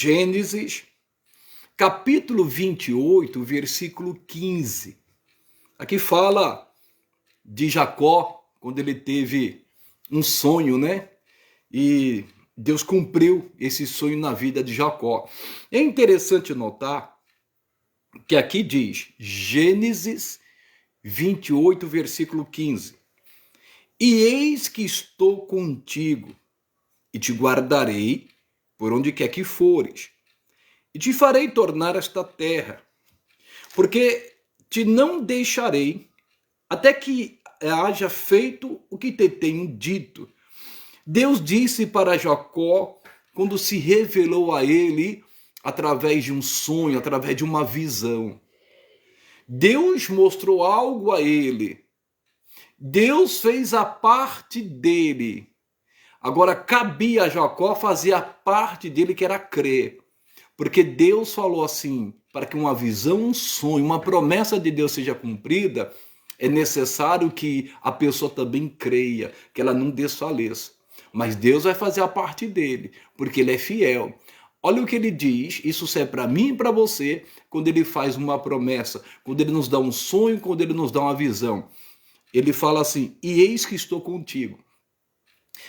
Gênesis, capítulo 28, versículo 15. Aqui fala de Jacó, quando ele teve um sonho, né? E Deus cumpriu esse sonho na vida de Jacó. É interessante notar que aqui diz, Gênesis 28, versículo 15. E eis que estou contigo, e te guardarei por onde quer que fores, e te farei tornar esta terra, porque te não deixarei, até que haja feito o que te tenho dito. Deus disse para Jacó, quando se revelou a ele, através de um sonho, através de uma visão. Deus mostrou algo a ele. Deus fez a parte dele. Agora cabia a Jacó fazer a parte dele, que era crer. Porque Deus falou assim, para que uma visão, um sonho, uma promessa de Deus seja cumprida, é necessário que a pessoa também creia, que ela não desfaleça. Mas Deus vai fazer a parte dele, porque ele é fiel. Olha o que ele diz, isso serve para mim e para você, quando ele faz uma promessa, quando ele nos dá um sonho, quando ele nos dá uma visão. Ele fala assim, e eis que estou contigo.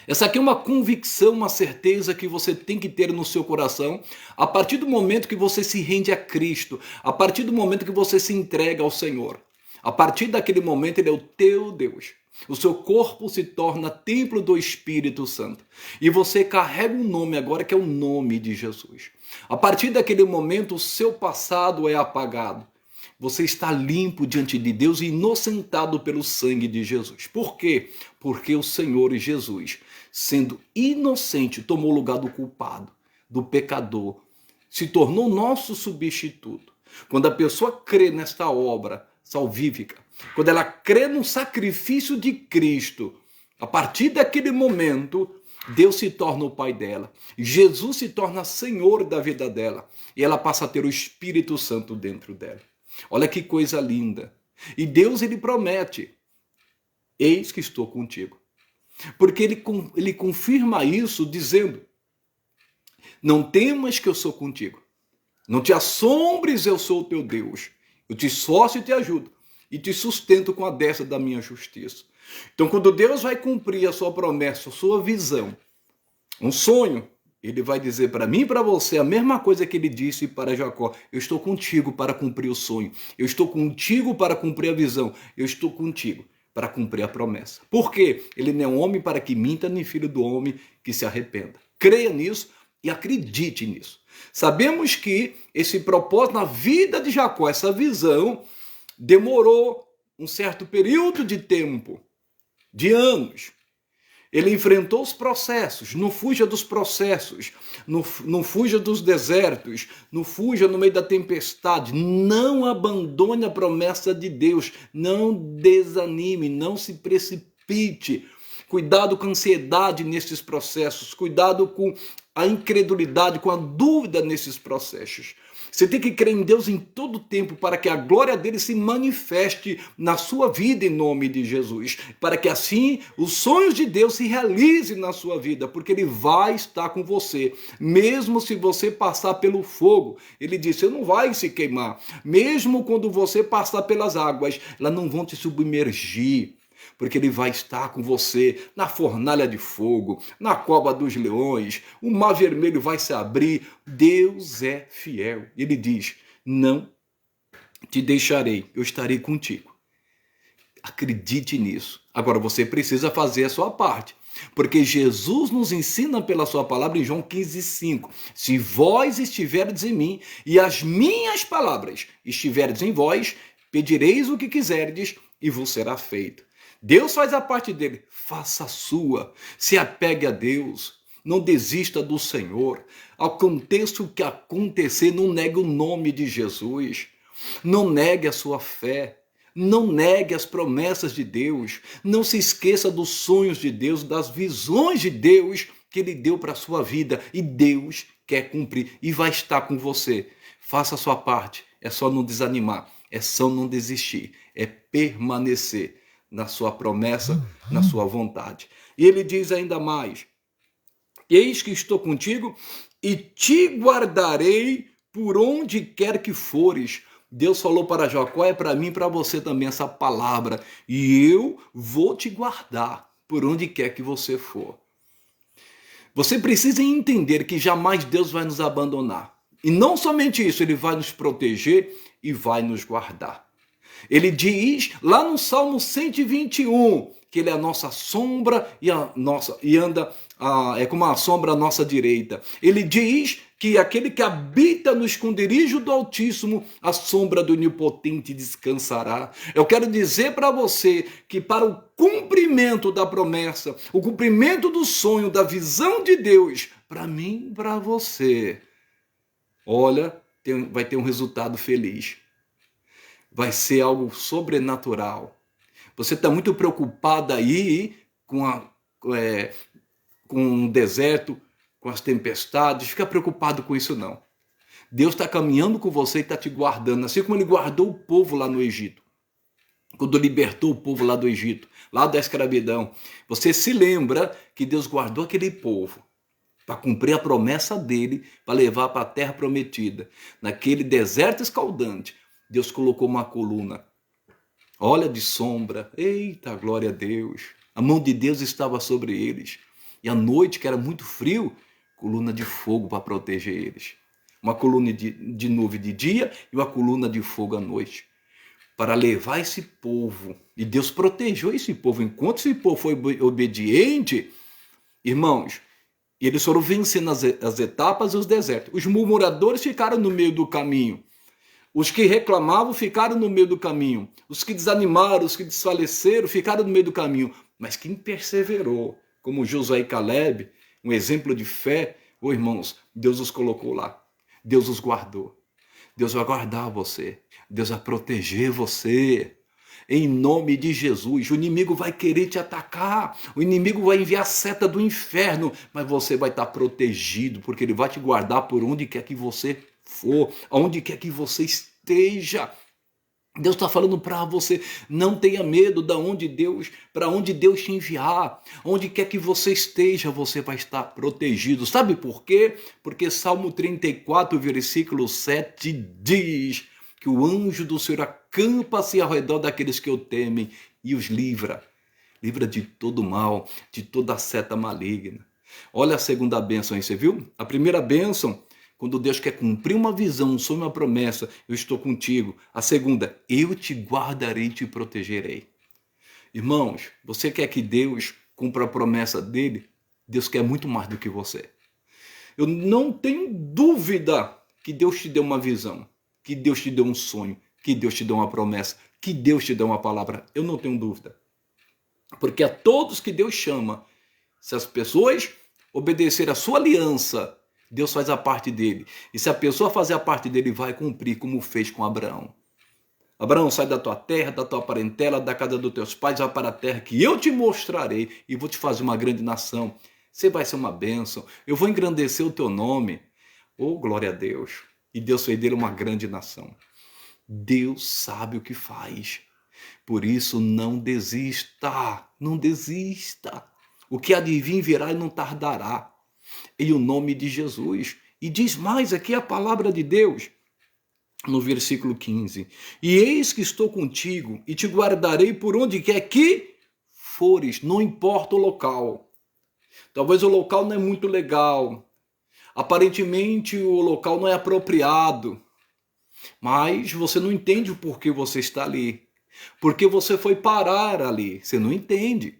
Essa aqui é uma convicção, uma certeza que você tem que ter no seu coração a partir do momento que você se rende a Cristo, a partir do momento que você se entrega ao Senhor. A partir daquele momento ele é o teu Deus. O seu corpo se torna templo do Espírito Santo. E você carrega um nome agora que é o nome de Jesus. A partir daquele momento o seu passado é apagado. Você está limpo diante de Deus e inocentado pelo sangue de Jesus. Por quê? Porque o Senhor Jesus, sendo inocente, tomou o lugar do culpado, do pecador, se tornou nosso substituto. Quando a pessoa crê nesta obra salvífica, quando ela crê no sacrifício de Cristo, a partir daquele momento, Deus se torna o Pai dela. Jesus se torna Senhor da vida dela. E ela passa a ter o Espírito Santo dentro dela. Olha que coisa linda. E Deus, ele promete, eis que estou contigo. Porque ele confirma isso dizendo, não temas que eu sou contigo. Não te assombres, eu sou o teu Deus. Eu te esforço e te ajudo. E te sustento com a destra da minha justiça. Então, quando Deus vai cumprir a sua promessa, a sua visão, um sonho, ele vai dizer para mim e para você a mesma coisa que ele disse para Jacó. Eu estou contigo para cumprir o sonho. Eu estou contigo para cumprir a visão. Eu estou contigo para cumprir a promessa. Por quê? Ele não é um homem para que minta, nem filho do homem que se arrependa. Creia nisso e acredite nisso. Sabemos que esse propósito na vida de Jacó, essa visão, demorou um certo período de tempo, de anos. Ele enfrentou os processos, não fuja dos processos, não fuja dos desertos, não fuja no meio da tempestade, não abandone a promessa de Deus, não desanime, não se precipite. Cuidado com a ansiedade nesses processos, cuidado com a incredulidade, com a dúvida nesses processos. Você tem que crer em Deus em todo tempo para que a glória dele se manifeste na sua vida em nome de Jesus. Para que assim os sonhos de Deus se realizem na sua vida, porque ele vai estar com você. Mesmo se você passar pelo fogo, ele disse, você não vai se queimar. Mesmo quando você passar pelas águas, elas não vão te submergir. Porque ele vai estar com você na fornalha de fogo, na cova dos leões, o mar vermelho vai se abrir. Deus é fiel. Ele diz, não te deixarei, eu estarei contigo. Acredite nisso. Agora você precisa fazer a sua parte. Porque Jesus nos ensina pela sua palavra em João 15,5. Se vós estiverdes em mim e as minhas palavras estiverdes em vós, pedireis o que quiserdes e vos será feito. Deus faz a parte dele, faça a sua, se apegue a Deus, não desista do Senhor, aconteça o que acontecer, não negue o nome de Jesus, não negue a sua fé, não negue as promessas de Deus, não se esqueça dos sonhos de Deus, das visões de Deus que ele deu para a sua vida e Deus quer cumprir e vai estar com você. Faça a sua parte, é só não desanimar, é só não desistir, é permanecer na sua promessa, na sua vontade. E ele diz ainda mais, eis que estou contigo e te guardarei por onde quer que fores. Deus falou para Jacó, é para mim e para você também essa palavra. E eu vou te guardar por onde quer que você for. Você precisa entender que jamais Deus vai nos abandonar. E não somente isso, ele vai nos proteger e vai nos guardar. Ele diz lá no Salmo 121 que ele é a nossa sombra e anda é como a sombra à nossa direita. Ele diz que aquele que habita no esconderijo do Altíssimo, a sombra do Onipotente descansará. Eu quero dizer para você que para o cumprimento da promessa, o cumprimento do sonho, da visão de Deus, para mim e para você, olha, vai ter um resultado feliz. Vai ser algo sobrenatural. Você está muito preocupado aí com o deserto, com as tempestades. Fica preocupado com isso não. Deus está caminhando com você e está te guardando, assim como ele guardou o povo lá no Egito. Quando libertou o povo lá do Egito, lá da escravidão. Você se lembra que Deus guardou aquele povo para cumprir a promessa dele, para levar para a terra prometida. Naquele deserto escaldante, Deus colocou uma coluna, olha, de sombra. Eita, glória a Deus. A mão de Deus estava sobre eles. E à noite, que era muito frio, coluna de fogo para proteger eles. Uma coluna de nuvem de dia e uma coluna de fogo à noite. Para levar esse povo. E Deus protegeu esse povo. Enquanto esse povo foi obediente, irmãos, eles foram vencendo as etapas e os desertos. Os murmuradores ficaram no meio do caminho. Os que reclamavam ficaram no meio do caminho. Os que desanimaram, os que desfaleceram, ficaram no meio do caminho. Mas quem perseverou, como Josué e Caleb, um exemplo de fé, irmãos, Deus os colocou lá. Deus os guardou. Deus vai guardar você. Deus vai proteger você. Em nome de Jesus, o inimigo vai querer te atacar, o inimigo vai enviar a seta do inferno, mas você vai estar protegido, porque ele vai te guardar por onde quer que você for, aonde quer que você esteja. Deus está falando para você, não tenha medo para onde Deus te enviar, onde quer que você esteja, você vai estar protegido. Sabe por quê? Porque Salmo 34, versículo 7 diz que o anjo do Senhor acampa-se ao redor daqueles que o temem e os livra de todo mal, de toda seta maligna. Olha a segunda bênção aí, você viu? A primeira bênção, quando Deus quer cumprir uma visão, um sonho, uma promessa, eu estou contigo. A segunda, eu te guardarei e te protegerei. Irmãos, você quer que Deus cumpra a promessa dele? Deus quer muito mais do que você. Eu não tenho dúvida que Deus te deu uma visão, que Deus te deu um sonho, que Deus te deu uma promessa, que Deus te deu uma palavra. Eu não tenho dúvida. Porque a todos que Deus chama, se as pessoas obedecerem a sua aliança, Deus faz a parte dele. E se a pessoa fazer a parte dele, vai cumprir como fez com Abraão. Abraão, sai da tua terra, da tua parentela, da casa dos teus pais, vai para a terra que eu te mostrarei e vou te fazer uma grande nação. Você vai ser uma bênção. Eu vou engrandecer o teu nome. Oh, glória a Deus. E Deus fez dele uma grande nação. Deus sabe o que faz. Por isso, não desista. Não desista. O que há de vir virá e não tardará. Em o nome de Jesus. E diz mais aqui a palavra de Deus, no versículo 15. E eis que estou contigo e te guardarei por onde quer que fores, não importa o local. Talvez o local não é muito legal. Aparentemente o local não é apropriado. Mas você não entende o porquê você está ali. Porque você foi parar ali. Você não entende.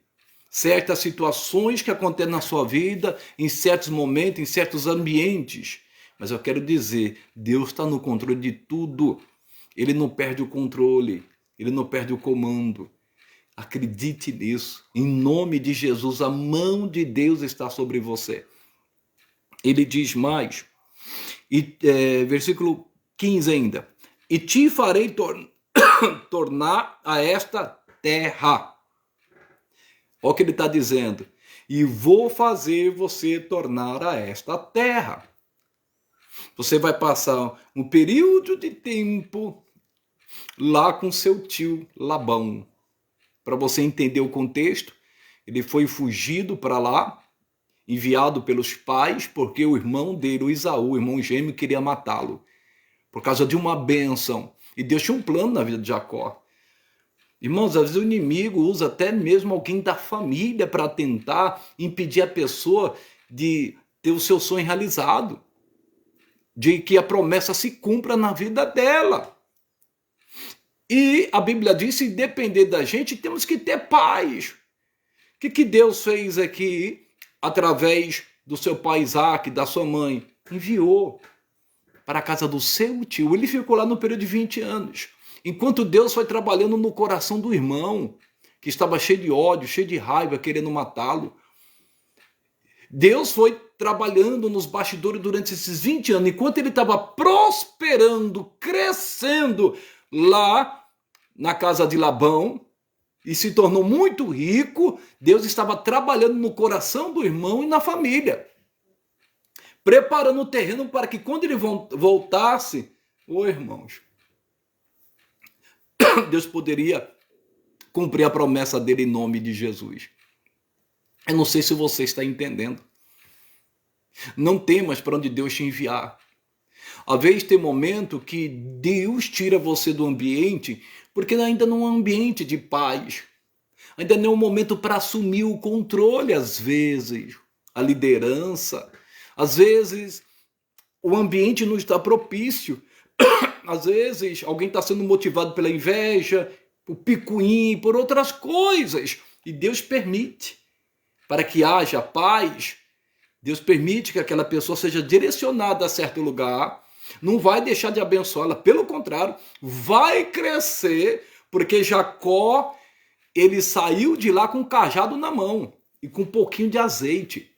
Certas situações que acontecem na sua vida, em certos momentos, em certos ambientes. Mas eu quero dizer, Deus está no controle de tudo. Ele não perde o controle, ele não perde o comando. Acredite nisso. Em nome de Jesus, a mão de Deus está sobre você. Ele diz mais, versículo 15 ainda. E te farei tornar a esta terra. Olha o que ele está dizendo. E vou fazer você tornar a esta terra. Você vai passar um período de tempo lá com seu tio Labão. Para você entender o contexto, ele foi fugido para lá enviado pelos pais, porque o irmão dele, o Esaú, o irmão gêmeo, queria matá-lo, por causa de uma bênção. E Deus tinha um plano na vida de Jacó. Irmãos, às vezes o inimigo usa até mesmo alguém da família para tentar impedir a pessoa de ter o seu sonho realizado, de que a promessa se cumpra na vida dela. E a Bíblia diz, se depender da gente, temos que ter paz. O que Deus fez aqui, através do seu pai Isaac, da sua mãe? Enviou para a casa do seu tio. Ele ficou lá no período de 20 anos. Enquanto Deus foi trabalhando no coração do irmão, que estava cheio de ódio, cheio de raiva, querendo matá-lo. Deus foi trabalhando nos bastidores durante esses 20 anos. Enquanto ele estava prosperando, crescendo lá na casa de Labão, e se tornou muito rico, Deus estava trabalhando no coração do irmão e na família, preparando o terreno para que quando ele voltasse, irmãos, Deus poderia cumprir a promessa dele em nome de Jesus. Eu não sei se você está entendendo. Não temas para onde Deus te enviar. Às vezes tem momento que Deus tira você do ambiente, porque ainda não é um ambiente de paz. Ainda não é um momento para assumir o controle, às vezes, a liderança. Às vezes, o ambiente não está propício. Às vezes, alguém está sendo motivado pela inveja, por picuinha, por outras coisas. E Deus permite, para que haja paz. Deus permite que aquela pessoa seja direcionada a certo lugar. Não vai deixar de abençoá-la. Pelo contrário, vai crescer, porque Jacó, ele saiu de lá com um cajado na mão e com um pouquinho de azeite.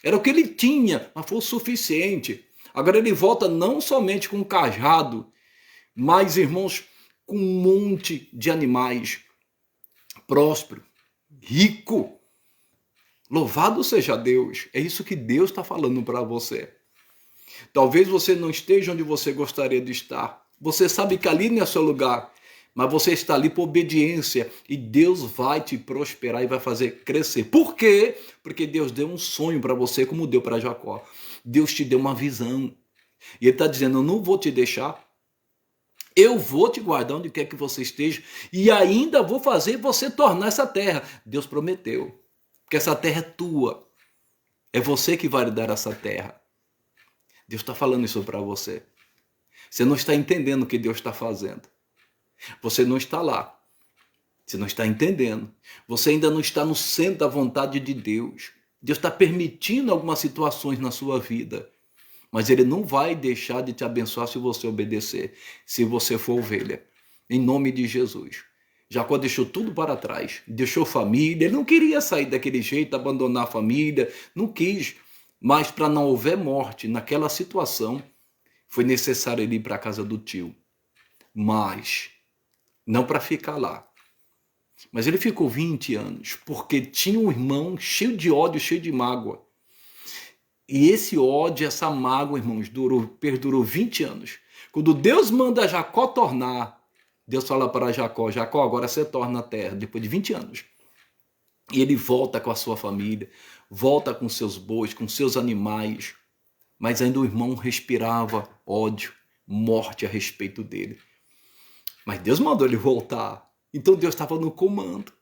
Era o que ele tinha, mas foi o suficiente. Agora ele volta não somente com um cajado, mas, irmãos, com um monte de animais, próspero, rico. Louvado seja Deus. É isso que Deus está falando para você. Talvez você não esteja onde você gostaria de estar. Você sabe que ali não é seu lugar, mas você está ali por obediência e Deus vai te prosperar e vai fazer crescer. Por quê? Porque Deus deu um sonho para você, como deu para Jacó. Deus te deu uma visão. E Ele está dizendo, eu não vou te deixar. Eu vou te guardar onde quer que você esteja e ainda vou fazer você tornar essa terra. Deus prometeu, porque essa terra é tua. É você que vai dar essa terra. Deus está falando isso para você. Você não está entendendo o que Deus está fazendo. Você não está lá. Você não está entendendo. Você ainda não está no centro da vontade de Deus. Deus está permitindo algumas situações na sua vida. Mas Ele não vai deixar de te abençoar se você obedecer. Se você for ovelha. Em nome de Jesus. Jacó deixou tudo para trás. Deixou família. Ele não queria sair daquele jeito, abandonar a família. Não quis. Mas para não houver morte naquela situação, foi necessário ele ir para a casa do tio. Mas, não para ficar lá. Mas ele ficou 20 anos, porque tinha um irmão cheio de ódio, cheio de mágoa. E esse ódio, essa mágoa, irmãos, perdurou 20 anos. Quando Deus manda Jacó tornar, Deus fala para Jacó, Jacó, agora você torna a terra, depois de 20 anos. E ele volta com a sua família, volta com seus bois, com seus animais. Mas ainda o irmão respirava ódio, morte a respeito dele. Mas Deus mandou ele voltar. Então Deus estava no comando.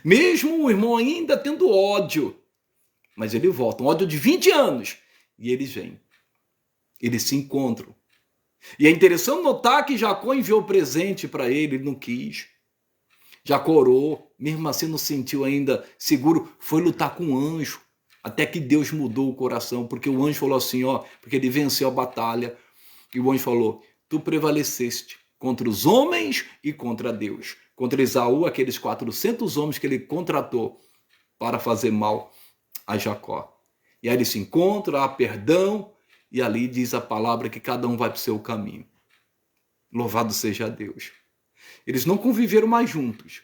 Mesmo o irmão ainda tendo ódio. Mas ele volta, um ódio de 20 anos. E eles vêm. Eles se encontram. E é interessante notar que Jacó enviou presente para ele, ele não quis. Jacó orou, mesmo assim não sentiu ainda seguro, foi lutar com um anjo. Até que Deus mudou o coração, porque o anjo falou assim, porque ele venceu a batalha. E o anjo falou, tu prevaleceste contra os homens e contra Deus. Contra Esaú, aqueles 400 homens que ele contratou para fazer mal a Jacó. E aí eles se encontram, há perdão, e ali diz a palavra que cada um vai para o seu caminho. Louvado seja Deus. Eles não conviveram mais juntos,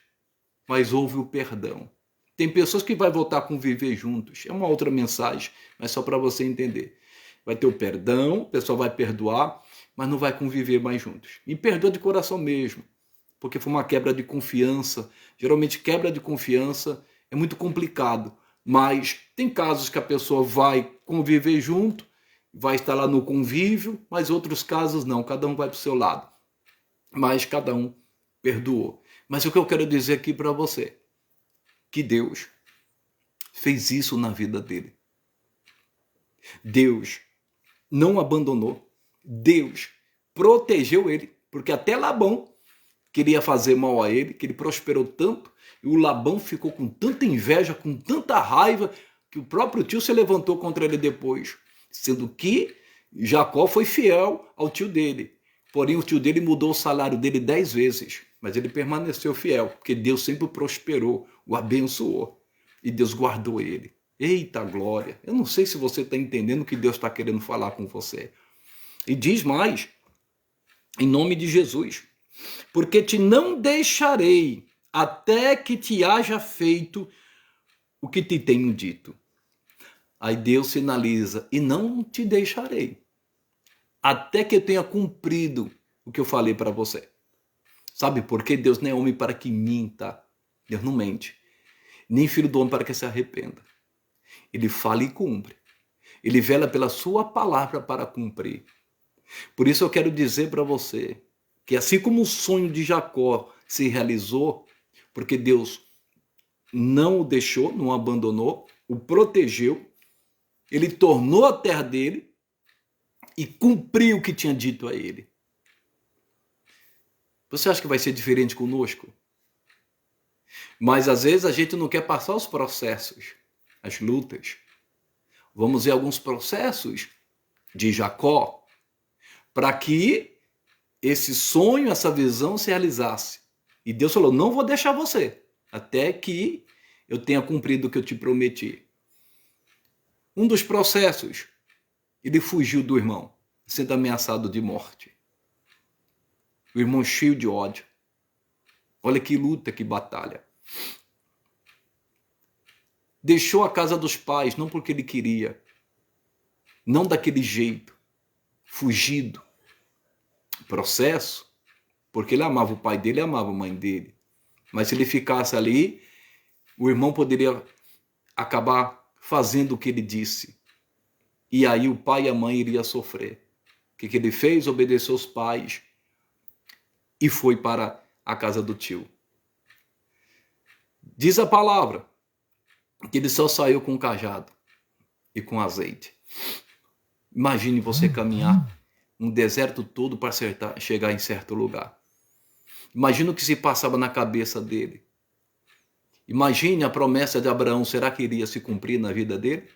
mas houve o perdão. Tem pessoas que vão voltar a conviver juntos. É uma outra mensagem, mas só para você entender. Vai ter o perdão, o pessoal vai perdoar, mas não vai conviver mais juntos. E perdoa de coração mesmo, porque foi uma quebra de confiança. Geralmente quebra de confiança é muito complicado, Mas tem casos que a pessoa vai conviver junto, vai estar lá no convívio, mas outros casos não, cada um vai para o seu lado. Mas cada um perdoou. Mas o que eu quero dizer aqui para você, que Deus fez isso na vida dele. Deus não abandonou. Deus protegeu ele, porque até Labão queria fazer mal a ele, que ele prosperou tanto, e o Labão ficou com tanta inveja, com tanta raiva, que o próprio tio se levantou contra ele depois, sendo que Jacó foi fiel ao tio dele. Porém, o tio dele mudou o salário dele 10 vezes, mas ele permaneceu fiel, porque Deus sempre prosperou, o abençoou, e Deus guardou ele. Eita glória! Eu não sei se você está entendendo o que Deus está querendo falar com você. E diz mais, em nome de Jesus, porque te não deixarei até que te haja feito o que te tenho dito. Aí Deus sinaliza, e não te deixarei, até que eu tenha cumprido o que eu falei para você. Sabe por quê? Deus não é homem para que minta. Deus não mente. Nem filho do homem para que se arrependa. Ele fala e cumpre. Ele vela pela sua palavra para cumprir. Por isso eu quero dizer para você que assim como o sonho de Jacó se realizou, porque Deus não o deixou, não o abandonou, o protegeu, ele tornou a terra dele e cumpriu o que tinha dito a ele. Você acha que vai ser diferente conosco? Mas às vezes a gente não quer passar os processos, as lutas. Vamos ver alguns processos de Jacó para que esse sonho, essa visão se realizasse. E Deus falou, não vou deixar você, até que eu tenha cumprido o que eu te prometi. Um dos processos, ele fugiu do irmão, sendo ameaçado de morte. O irmão cheio de ódio. Olha que luta, que batalha. Deixou a casa dos pais, não porque ele queria, não daquele jeito, fugido. Processo, porque ele amava o pai dele e amava a mãe dele. Mas se ele ficasse ali, o irmão poderia acabar fazendo o que ele disse. E aí o pai e a mãe iriam sofrer. O que ele fez? Obedeceu os pais e foi para a casa do tio. Diz a palavra que ele só saiu com cajado e com azeite. Imagine você caminhar um deserto todo para chegar em certo lugar. Imagina o que se passava na cabeça dele. Imagine a promessa de Abraão, será que iria se cumprir na vida dele?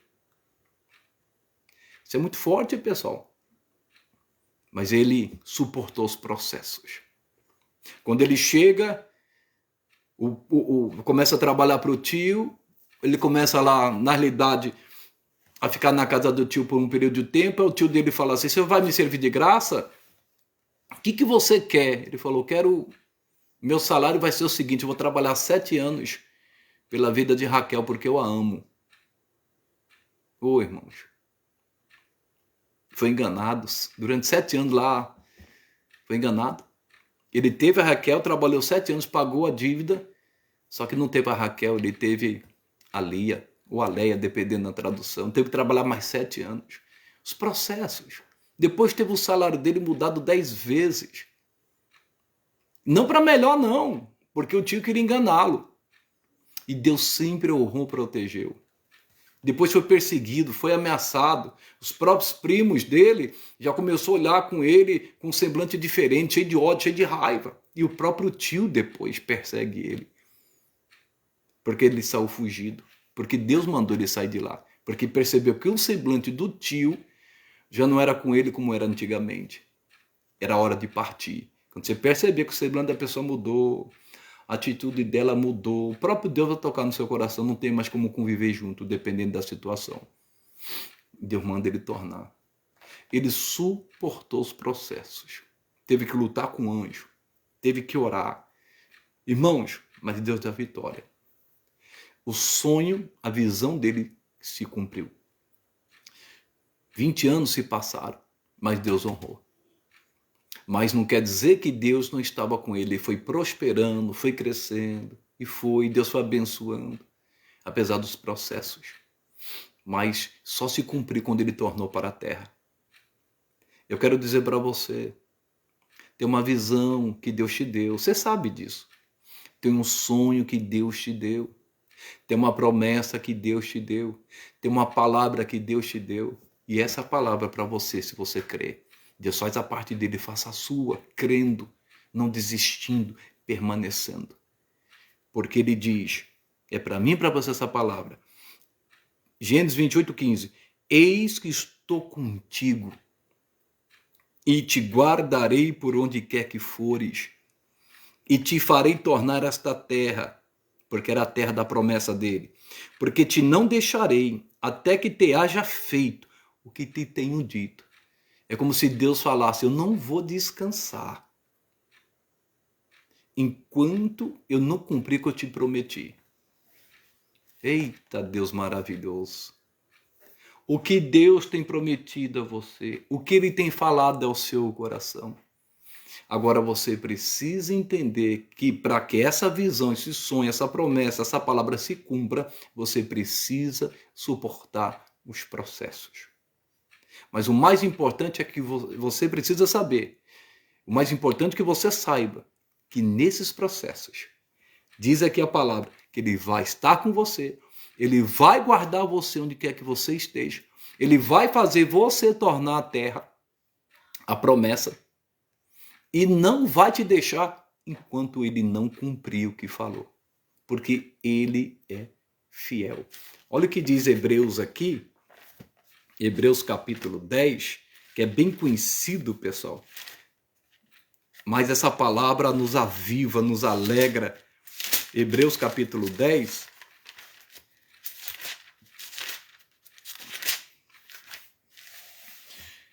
Isso é muito forte, pessoal. Mas ele suportou os processos. Quando ele chega, começa a trabalhar para o tio, ele começa lá, na realidade, a ficar na casa do tio por um período de tempo, o tio dele fala assim, você vai me servir de graça? O que você quer? Ele falou, meu salário vai ser o seguinte, eu vou trabalhar 7 anos pela vida de Raquel, porque eu a amo. Ô, irmãos, foi enganado, durante 7 anos lá, foi enganado. Ele teve a Raquel, trabalhou 7 anos, pagou a dívida, só que não teve a Raquel, ele teve a Lia, ou a Leia, dependendo da tradução. Teve que trabalhar mais 7 anos. Os processos. Depois teve o salário dele mudado 10 vezes. Não para melhor, não, porque o tio queria enganá-lo. E Deus sempre honrou, protegeu. Depois foi perseguido, foi ameaçado. Os próprios primos dele já começou a olhar com ele com um semblante diferente, cheio de ódio, cheio de raiva. E o próprio tio depois persegue ele. Porque ele saiu fugido. Porque Deus mandou ele sair de lá. Porque percebeu que o semblante do tio já não era com ele como era antigamente. Era hora de partir. Quando você perceber que o semblante da pessoa mudou, a atitude dela mudou, o próprio Deus vai tocar no seu coração, não tem mais como conviver junto, dependendo da situação. Deus manda ele tornar. Ele suportou os processos. Teve que lutar com o anjo. Teve que orar. Irmãos, mas Deus deu a vitória. O sonho, a visão dele se cumpriu. 20 anos se passaram, mas Deus honrou. Mas não quer dizer que Deus não estava com ele. Ele foi prosperando, foi crescendo, e Deus foi abençoando. apesar dos processos. Mas só se cumprir quando ele tornou para a terra. Eu quero dizer para você, tem uma visão que Deus te deu, você sabe disso. Tem um sonho que Deus te deu. Tem uma promessa que Deus te deu. Tem uma palavra que Deus te deu. E essa palavra para você, se você crer. Deus faz a parte dele, faça a sua, crendo, não desistindo, permanecendo. Porque ele diz, é para mim e para você essa palavra. Gênesis 28:15. Eis que estou contigo e te guardarei por onde quer que fores e te farei tornar esta terra, porque era a terra da promessa dele, porque te não deixarei até que te haja feito o que te tenho dito. É como se Deus falasse, eu não vou descansar enquanto eu não cumprir o que eu te prometi. Eita, Deus maravilhoso. O que Deus tem prometido a você, o que Ele tem falado ao seu coração. Agora você precisa entender que para que essa visão, esse sonho, essa promessa, essa palavra se cumpra, você precisa suportar os processos. Mas o mais importante é que você precisa saber, o mais importante é que você saiba que nesses processos, diz aqui a palavra, que Ele vai estar com você, Ele vai guardar você onde quer que você esteja, Ele vai fazer você tornar a terra, a promessa, e não vai te deixar enquanto Ele não cumprir o que falou, porque Ele é fiel. Olha o que diz Hebreus aqui, Hebreus capítulo 10, que é bem conhecido, pessoal, mas essa palavra nos aviva, nos alegra. Hebreus capítulo 10,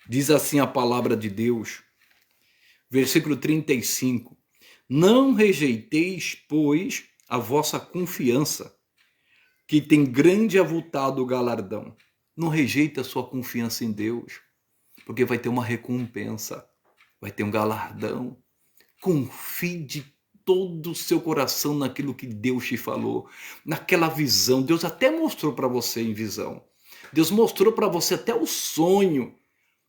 diz assim a palavra de Deus, versículo 35, não rejeiteis, pois, a vossa confiança, que tem grande e avultado galardão. Não rejeite a sua confiança em Deus, porque vai ter uma recompensa, vai ter um galardão. Confie de todo o seu coração naquilo que Deus te falou, naquela visão. Deus até mostrou para você em visão. Deus mostrou para você até o sonho,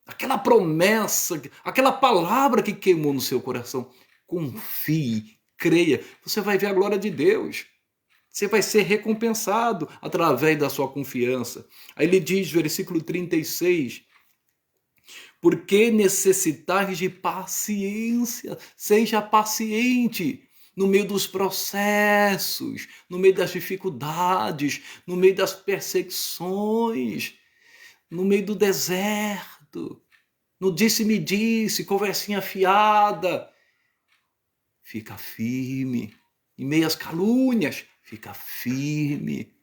aquela promessa, aquela palavra que queimou no seu coração. Confie, creia, você vai ver a glória de Deus. Você vai ser recompensado através da sua confiança. Aí ele diz, versículo 36, porque necessitais de paciência, seja paciente no meio dos processos, no meio das dificuldades, no meio das perseguições, no meio do deserto, no disse-me-disse, conversinha fiada. Fica firme, em meio às calúnias, fica firme.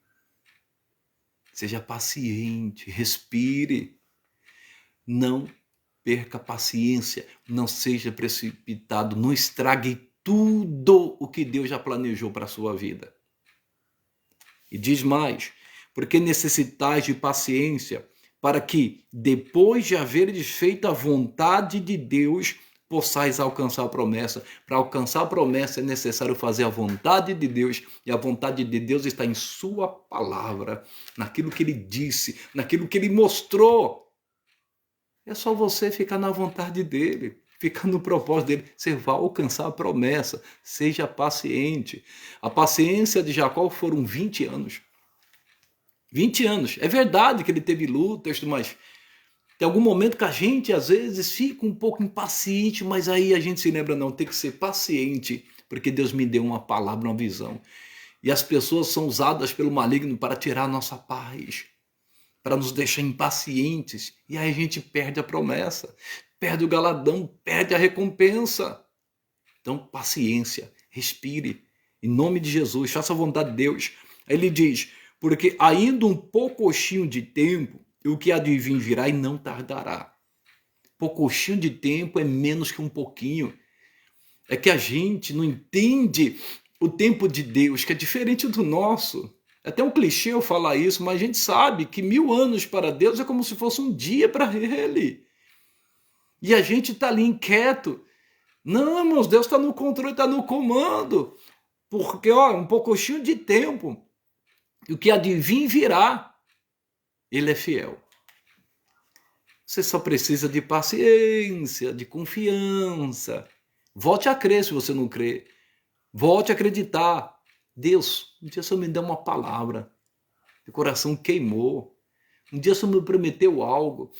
Seja paciente, respire. Não perca a paciência, não seja precipitado, não estrague tudo o que Deus já planejou para a sua vida. E diz mais, porque necessitais de paciência, para que, depois de haveres feito a vontade de Deus, possais alcançar a promessa. Para alcançar a promessa é necessário fazer a vontade de Deus, e a vontade de Deus está em sua palavra, naquilo que Ele disse, naquilo que Ele mostrou. É só você ficar na vontade dEle, ficar no propósito dEle, você vai alcançar a promessa, seja paciente. A paciência de Jacó foram 20 anos. 20 anos. É verdade que ele teve lutas, mas tem algum momento que a gente, às vezes, fica um pouco impaciente, mas aí a gente se lembra, não, tem que ser paciente, porque Deus me deu uma palavra, uma visão. E as pessoas são usadas pelo maligno para tirar a nossa paz, para nos deixar impacientes, e aí a gente perde a promessa, perde o galardão, perde a recompensa. Então, paciência, respire, em nome de Jesus, faça a vontade de Deus. Aí ele diz, porque ainda um poucochinho de tempo, o que há de vir virá e não tardará. Poucochinho de tempo é menos que um pouquinho. É que a gente não entende o tempo de Deus, que é diferente do nosso. É até um clichê eu falar isso, mas a gente sabe que 1000 anos para Deus é como se fosse um dia para Ele. E a gente está ali inquieto. Não, irmãos, Deus está no controle, está no comando. Porque, um poucochinho de tempo E o que há de vir virá, ele é fiel. Você só precisa de paciência, de confiança. Volte a crer se você não crê. Volte a acreditar. Deus, um dia o Senhor me deu uma palavra. Meu coração queimou. Um dia o Senhor me prometeu algo.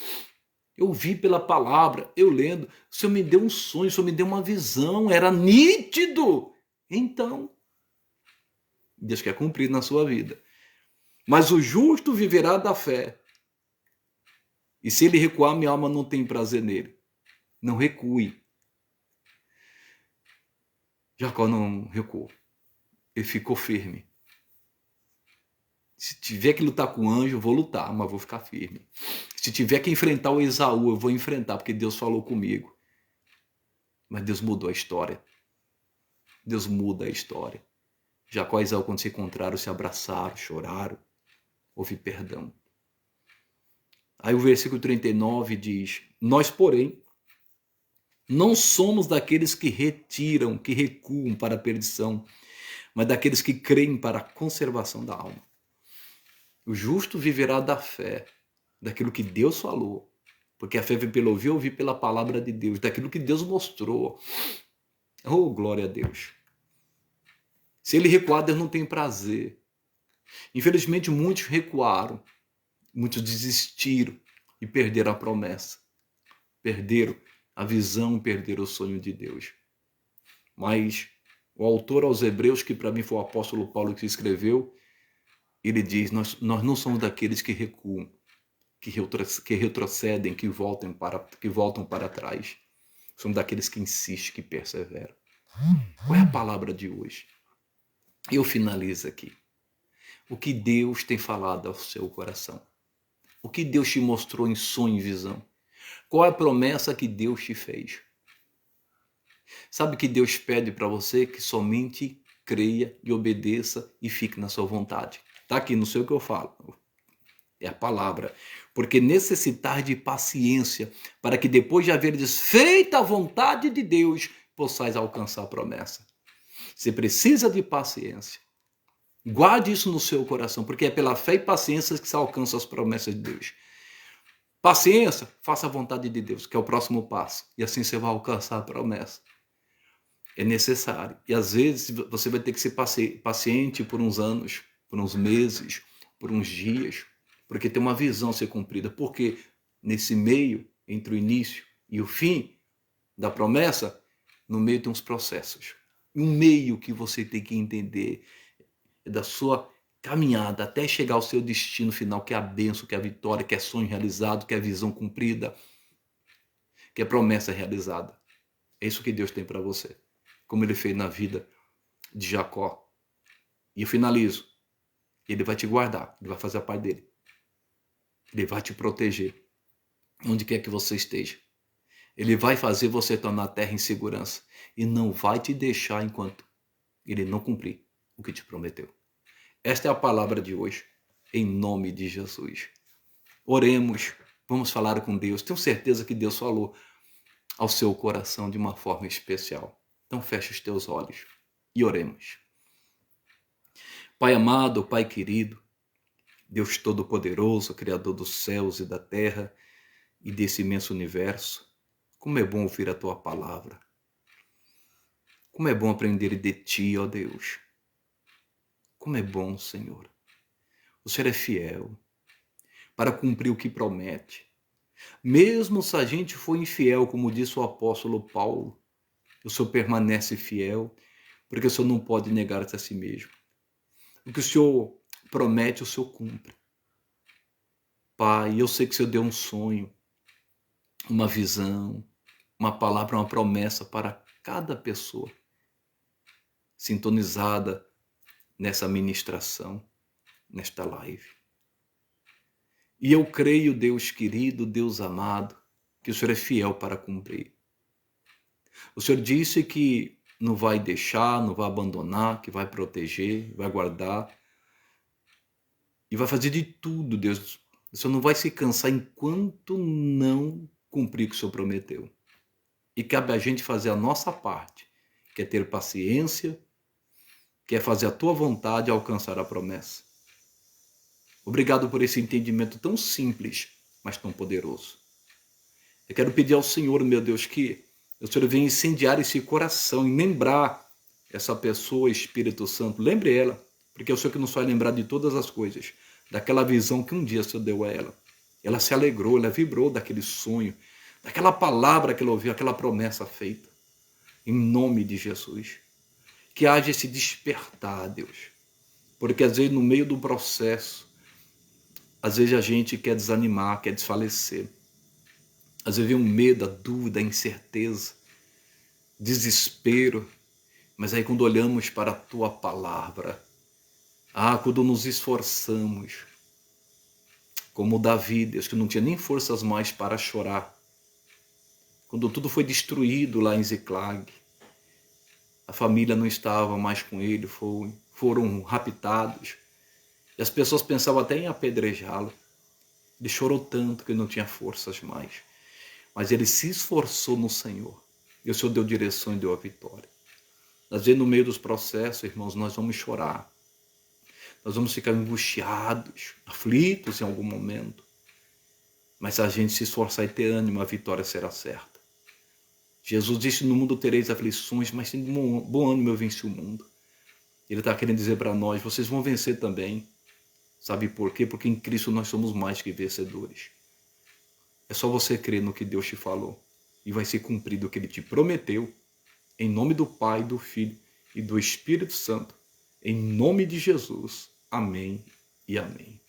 Eu vi pela palavra, eu lendo. O Senhor me deu um sonho, o Senhor me deu uma visão. Era nítido. Então, Deus quer cumprir na sua vida. Mas o justo viverá da fé. E se ele recuar, minha alma não tem prazer nele. Não recue. Jacó não recuou. Ele ficou firme. Se tiver que lutar com o anjo, eu vou lutar, mas vou ficar firme. Se tiver que enfrentar o Esaú, eu vou enfrentar, porque Deus falou comigo. Mas Deus mudou a história. Deus muda a história. Jacó e Esaú, quando se encontraram, se abraçaram, choraram, houve perdão. Aí o versículo 39 diz: nós, porém, não somos daqueles que retiram, que recuam para a perdição, mas daqueles que creem para a conservação da alma. O justo viverá da fé, daquilo que Deus falou, porque a fé vem pelo ouvir pela palavra de Deus, daquilo que Deus mostrou. Oh, glória a Deus. Se ele recuar, Deus não tem prazer. Infelizmente, muitos recuaram, muitos desistiram e perderam a promessa. Perderam a visão, perderam o sonho de Deus. Mas o autor aos Hebreus, que para mim foi o apóstolo Paulo que escreveu, ele diz, nós não somos daqueles que recuam, que retrocedem, que voltam para trás. Somos daqueles que insistem, que perseveram. Qual é a palavra de hoje? Eu finalizo aqui. O que Deus tem falado ao seu coração? O que Deus te mostrou em sonho e visão? Qual é a promessa que Deus te fez? Sabe que Deus pede para você que somente creia e obedeça e fique na sua vontade. Está aqui, não sei o que eu falo. É a palavra. Porque necessitar de paciência para que depois de haveres feito a vontade de Deus, possais alcançar a promessa. Você precisa de paciência. Guarde isso no seu coração, porque é pela fé e paciência que se alcançam as promessas de Deus. Paciência, faça a vontade de Deus, que é o próximo passo. E assim você vai alcançar a promessa. É necessário. E às vezes você vai ter que ser paciente por uns anos, por uns meses, por uns dias, porque tem uma visão a ser cumprida. Porque nesse meio, entre o início e o fim da promessa, no meio tem uns processos. Um meio que você tem que entender da sua caminhada até chegar ao seu destino final, que é a bênção, que é a vitória, que é sonho realizado, que é a visão cumprida, que é a promessa realizada. É isso que Deus tem para você, como Ele fez na vida de Jacó. E eu finalizo. Ele vai te guardar, Ele vai fazer a parte dele. Ele vai te proteger, onde quer que você esteja. Ele vai fazer você tornar a terra em segurança e não vai te deixar enquanto Ele não cumprir o que te prometeu. Esta é a palavra de hoje, em nome de Jesus. Oremos, vamos falar com Deus. Tenho certeza que Deus falou ao seu coração de uma forma especial. Então feche os teus olhos e oremos. Pai amado, Pai querido, Deus Todo-Poderoso, Criador dos céus e da terra e desse imenso universo, como é bom ouvir a Tua palavra. Como é bom aprender de Ti, ó Deus. Como é bom, Senhor. O Senhor é fiel para cumprir o que promete. Mesmo se a gente for infiel, como disse o apóstolo Paulo, o Senhor permanece fiel, porque o Senhor não pode negar-se a si mesmo. O que o Senhor promete, o Senhor cumpre. Pai, eu sei que o Senhor deu um sonho, uma visão, uma palavra, uma promessa para cada pessoa sintonizada nessa ministração, nesta live. E eu creio, Deus querido, Deus amado, que o Senhor é fiel para cumprir. O Senhor disse que não vai deixar, não vai abandonar, que vai proteger, vai guardar. E vai fazer de tudo, Deus. O Senhor não vai se cansar enquanto não cumprir o que o Senhor prometeu. E cabe a gente fazer a nossa parte, que é ter paciência, que é fazer a tua vontade e alcançar a promessa. Obrigado por esse entendimento tão simples, mas tão poderoso. Eu quero pedir ao Senhor, meu Deus, que o Senhor venha incendiar esse coração e lembrar essa pessoa, Espírito Santo. Lembre ela, porque é o Senhor que nos faz lembrar de todas as coisas, daquela visão que um dia o Senhor deu a ela. Ela se alegrou, ela vibrou daquele sonho, daquela palavra que ela ouviu, aquela promessa feita. Em nome de Jesus. Que haja esse despertar, Deus. Porque às vezes no meio do processo, às vezes a gente quer desanimar, quer desfalecer. Às vezes vem um medo, a dúvida, a incerteza, desespero. Mas aí quando olhamos para a tua palavra, quando nos esforçamos, como Davi, Deus, que não tinha nem forças mais para chorar, quando tudo foi destruído lá em Ziclag, a família não estava mais com ele, foram raptados, e as pessoas pensavam até em apedrejá-lo. Ele chorou tanto que não tinha forças mais, mas ele se esforçou no Senhor, e o Senhor deu direção e deu a vitória. Às vezes no meio dos processos, irmãos, nós vamos chorar, nós vamos ficar angustiados, aflitos em algum momento, mas se a gente se esforçar e ter ânimo, a vitória será certa. Jesus disse, no mundo tereis aflições, mas tem bom ânimo, eu venci o mundo. Ele está querendo dizer para nós, vocês vão vencer também. Sabe por quê? Porque em Cristo nós somos mais que vencedores. É só você crer no que Deus te falou e vai ser cumprido o que Ele te prometeu. Em nome do Pai, do Filho e do Espírito Santo. Em nome de Jesus. Amém e amém.